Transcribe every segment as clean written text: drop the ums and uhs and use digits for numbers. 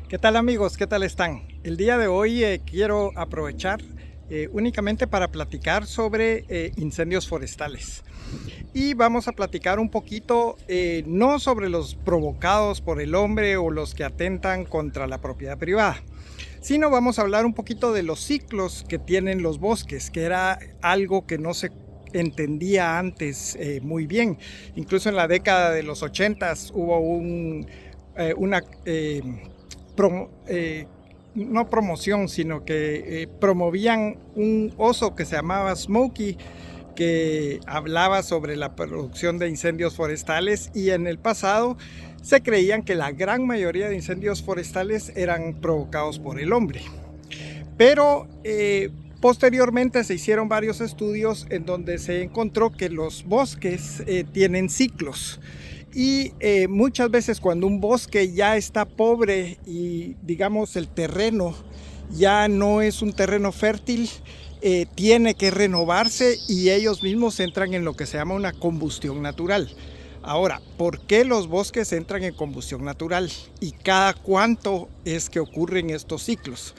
¿Qué tal amigos? ¿Qué tal están? El día de hoy quiero aprovechar únicamente para platicar sobre incendios forestales. Y vamos a platicar un poquito no sobre los provocados por el hombre o los que atentan contra la propiedad privada, sino vamos a hablar un poquito de los ciclos que tienen los bosques, que era algo que no se entendía antes muy bien. Incluso en la década de los 80 hubo una no promoción, sino que promovían un oso que se llamaba Smokey, que hablaba sobre la producción de incendios forestales, y en el pasado se creían que la gran mayoría de incendios forestales eran provocados por el hombre. Pero posteriormente se hicieron varios estudios en donde se encontró que los bosques tienen ciclos. Y muchas veces cuando un bosque ya está pobre y digamos el terreno ya no es un terreno fértil, tiene que renovarse y ellos mismos entran en lo que se llama una combustión natural. Ahora, ¿por qué los bosques entran en combustión natural? ¿Y cada cuánto es que ocurren estos ciclos?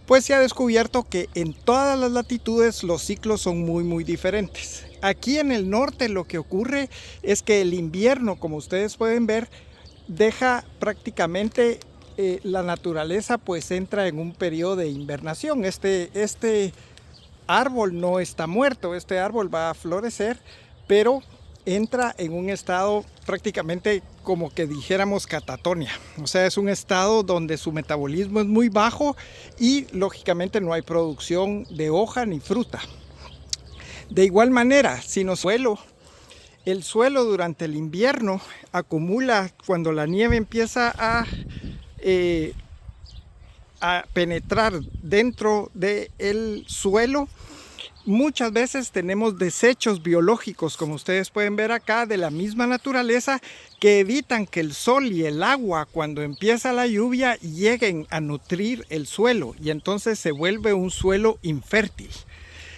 Pues se ha descubierto que en todas las latitudes los ciclos son muy diferentes. Aquí en el norte lo que ocurre es que el invierno, como ustedes pueden ver, deja prácticamente la naturaleza pues entra en un periodo de invernación. Este árbol no está muerto, este árbol va a florecer, pero entra en un estado prácticamente como que dijéramos catatonia. O sea, es un estado donde su metabolismo es muy bajo y lógicamente no hay producción de hoja ni fruta. De igual manera, el suelo durante el invierno acumula, cuando la nieve empieza a penetrar dentro del suelo, muchas veces tenemos desechos biológicos, como ustedes pueden ver acá, de la misma naturaleza, que evitan que el sol y el agua, cuando empieza la lluvia, lleguen a nutrir el suelo y entonces se vuelve un suelo infértil.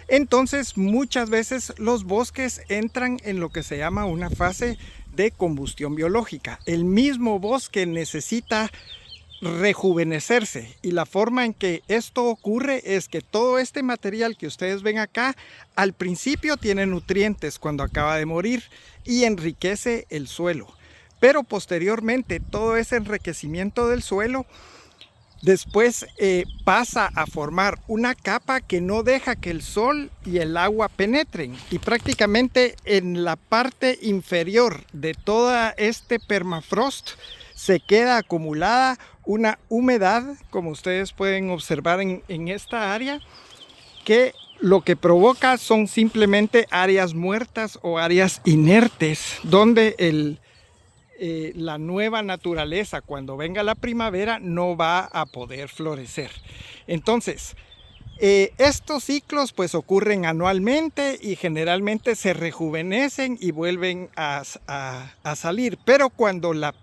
Entonces muchas veces los bosques entran en lo que se llama una fase de combustión biológica. El mismo bosque necesita rejuvenecerse, y la forma en que esto ocurre es que todo este material que ustedes ven acá al principio tiene nutrientes cuando acaba de morir y enriquece el suelo, pero posteriormente todo ese enriquecimiento del suelo después pasa a formar una capa que no deja que el sol y el agua penetren, y prácticamente en la parte inferior de toda este permafrost se queda acumulada una humedad, como ustedes pueden observar en esta área, que lo que provoca son simplemente áreas muertas o áreas inertes, donde la nueva naturaleza, cuando venga la primavera, no va a poder florecer. Entonces, estos ciclos pues ocurren anualmente y generalmente se rejuvenecen y vuelven a salir, pero cuando la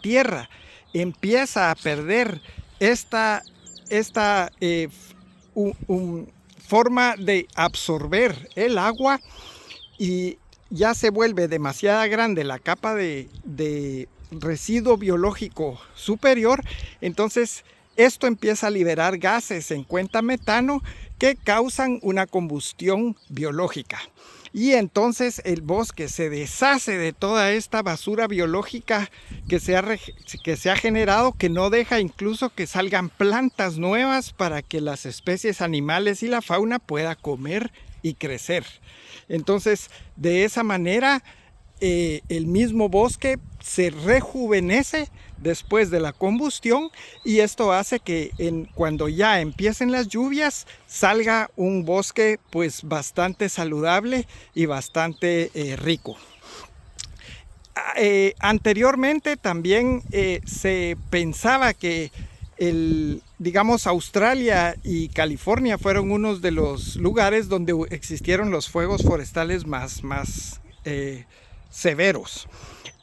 tierra empieza a perder esta forma de absorber el agua y ya se vuelve demasiado grande la capa de residuo biológico superior, entonces esto empieza a liberar gases en cuenta metano que causan una combustión biológica. Y entonces el bosque se deshace de toda esta basura biológica que se ha generado, que no deja incluso que salgan plantas nuevas para que las especies animales y la fauna pueda comer y crecer. Entonces, de esa manera, el mismo bosque se rejuvenece después de la combustión, y esto hace que cuando ya empiecen las lluvias salga un bosque pues bastante saludable y bastante rico. Anteriormente también se pensaba que digamos, Australia y California fueron unos de los lugares donde existieron los fuegos forestales más severos.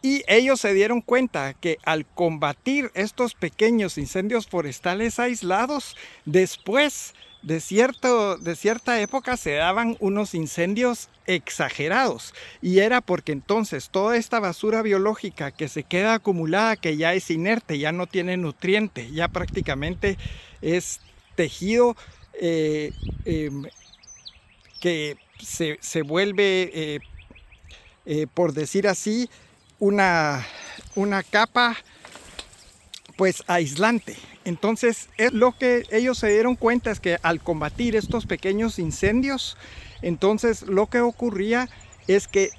Y ellos se dieron cuenta que al combatir estos pequeños incendios forestales aislados, después de cierta época se daban unos incendios exagerados, y era porque entonces toda esta basura biológica que se queda acumulada, que ya es inerte, ya no tiene nutriente, ya prácticamente es tejido que se vuelve, por decir así, una capa pues aislante. Entonces lo que ellos se dieron cuenta es que al combatir estos pequeños incendios, entonces lo que ocurría es que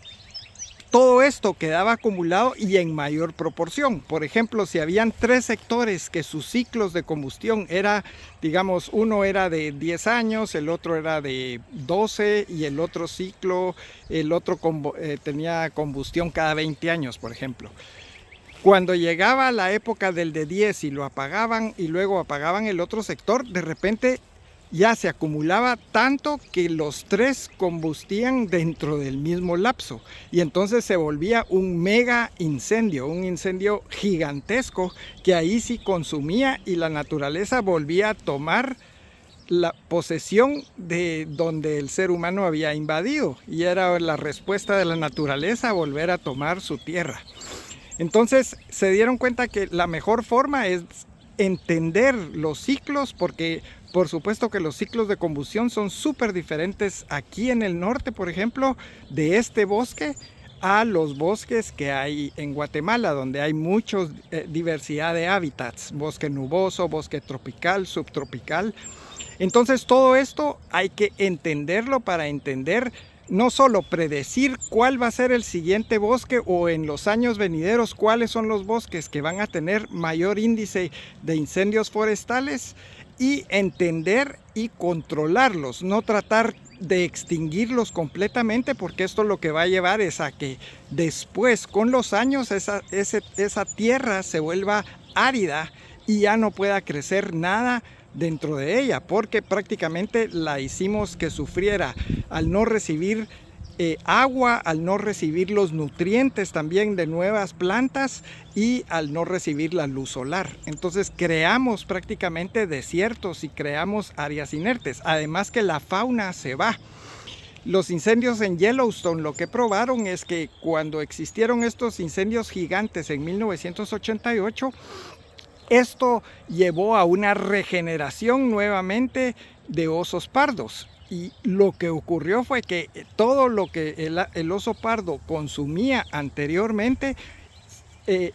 todo esto quedaba acumulado y en mayor proporción. Por ejemplo, si habían 3 sectores que sus ciclos de combustión era, digamos, uno era de 10 años, el otro era de 12 y el otro ciclo, tenía combustión cada 20 años, por ejemplo. Cuando llegaba la época del de 10 y lo apagaban y luego apagaban el otro sector, de repente ya se acumulaba tanto que los 3 combustían dentro del mismo lapso, y entonces se volvía un mega incendio, un incendio gigantesco que ahí sí consumía, y la naturaleza volvía a tomar la posesión de donde el ser humano había invadido, y era la respuesta de la naturaleza a volver a tomar su tierra. Entonces se dieron cuenta que la mejor forma es entender los ciclos, porque por supuesto que los ciclos de combustión son súper diferentes aquí en el norte, por ejemplo, de este bosque a los bosques que hay en Guatemala, donde hay mucha diversidad de hábitats, bosque nuboso, bosque tropical, subtropical. Entonces todo esto hay que entenderlo para entender, no solo predecir cuál va a ser el siguiente bosque, o en los años venideros cuáles son los bosques que van a tener mayor índice de incendios forestales, y entender y controlarlos, no tratar de extinguirlos completamente, porque esto lo que va a llevar es a que después, con los años, esa tierra se vuelva árida y ya no pueda crecer nada dentro de ella, porque prácticamente la hicimos que sufriera al no recibir agua, al no recibir los nutrientes también de nuevas plantas y al no recibir la luz solar. Entonces creamos prácticamente desiertos y creamos áreas inertes, además que la fauna se va. Los incendios en Yellowstone lo que probaron es que cuando existieron estos incendios gigantes en 1988, esto llevó a una regeneración nuevamente de osos pardos. Y lo que ocurrió fue que todo lo que el oso pardo consumía anteriormente,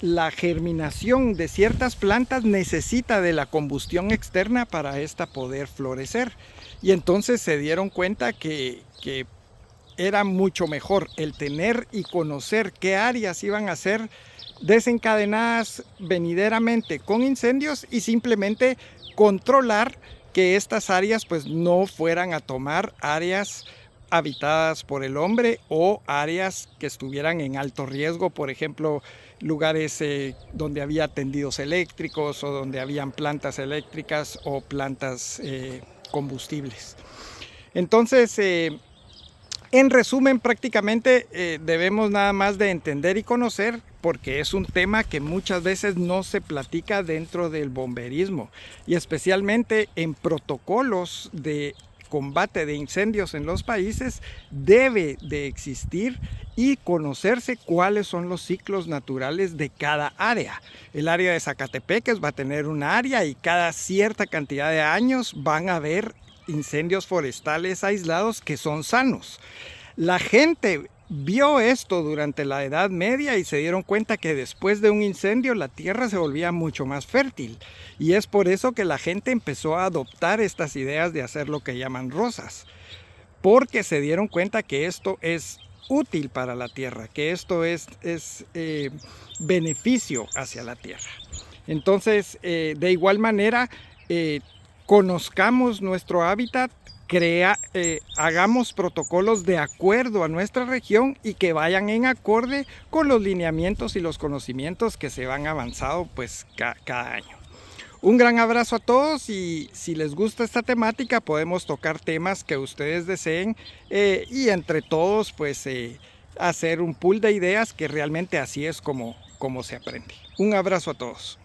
la germinación de ciertas plantas necesita de la combustión externa para esta poder florecer. Y entonces se dieron cuenta que era mucho mejor el tener y conocer qué áreas iban a ser desencadenadas venideramente con incendios, y simplemente controlar que estas áreas pues no fueran a tomar áreas habitadas por el hombre o áreas que estuvieran en alto riesgo, por ejemplo, lugares donde había tendidos eléctricos o donde habían plantas eléctricas o plantas combustibles. Entonces, en resumen, prácticamente debemos nada más de entender y conocer, porque es un tema que muchas veces no se platica dentro del bomberismo, y especialmente en protocolos de combate de incendios en los países debe de existir y conocerse cuáles son los ciclos naturales de cada área. El área de Zacatepeques va a tener un área y cada cierta cantidad de años van a haber incendios forestales aislados que son sanos. La gente vio esto durante la Edad Media y se dieron cuenta que después de un incendio la tierra se volvía mucho más fértil, y es por eso que la gente empezó a adoptar estas ideas de hacer lo que llaman rozas, porque se dieron cuenta que esto es útil para la tierra, que esto es beneficio hacia la tierra. Entonces, de igual manera, conozcamos nuestro hábitat, hagamos protocolos de acuerdo a nuestra región y que vayan en acorde con los lineamientos y los conocimientos que se van avanzando pues cada año. Un gran abrazo a todos, y si les gusta esta temática podemos tocar temas que ustedes deseen y entre todos pues hacer un pool de ideas, que realmente así es como se aprende. Un abrazo a todos.